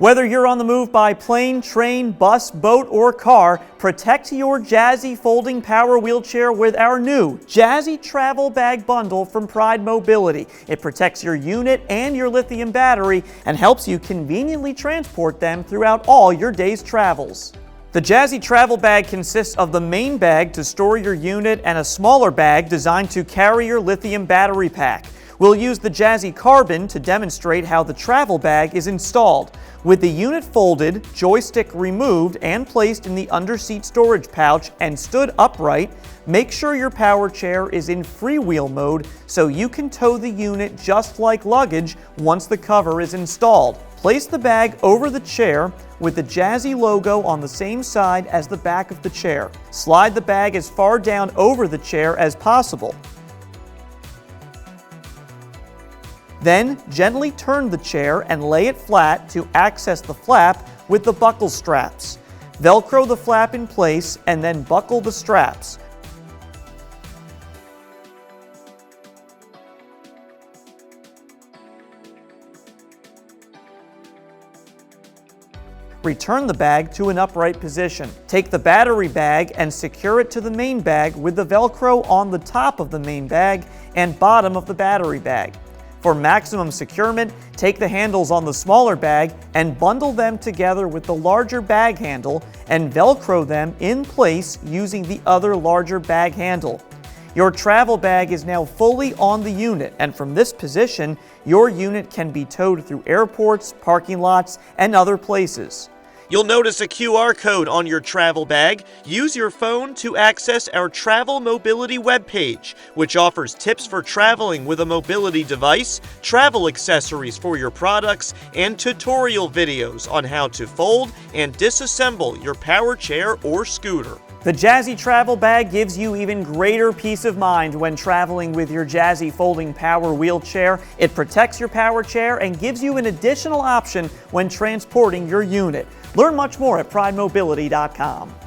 Whether you're on the move by plane, train, bus, boat, or car, protect your Jazzy folding power wheelchair with our new Jazzy Travel Bag Bundle from Pride Mobility. It protects your unit and your lithium battery and helps you conveniently transport them throughout all your day's travels. The Jazzy Travel Bag consists of the main bag to store your unit and a smaller bag designed to carry your lithium battery pack. We'll use the Jazzy Carbon to demonstrate how the travel bag is installed. With the unit folded, joystick removed, and placed in the underseat storage pouch and stood upright, make sure your Powerchair is in freewheel mode so you can tow the unit just like luggage once the cover is installed. Place the bag over the chair with the Jazzy logo on the same side as the back of the chair. Slide the bag as far down over the chair as possible. Then, gently turn the chair and lay it flat to access the flap with the buckle straps. Velcro the flap in place and then buckle the straps. Return the bag to an upright position. Take the battery bag and secure it to the main bag with the Velcro on the top of the main bag and bottom of the battery bag. For maximum securement, take the handles on the smaller bag and bundle them together with the larger bag handle and Velcro them in place using the other larger bag handle. Your travel bag is now fully on the unit, and from this position, your unit can be towed through airports, parking lots, and other places. You'll notice a QR code on your travel bag. Use your phone to access our Travel Mobility webpage, which offers tips for traveling with a mobility device, travel accessories for your products, and tutorial videos on how to fold and disassemble your Powerchair or scooter. The Jazzy Travel Bag gives you even greater peace of mind when traveling with your Jazzy folding power wheelchair. It protects your Powerchair and gives you an additional option when transporting your unit. Learn much more at PrideMobility.com.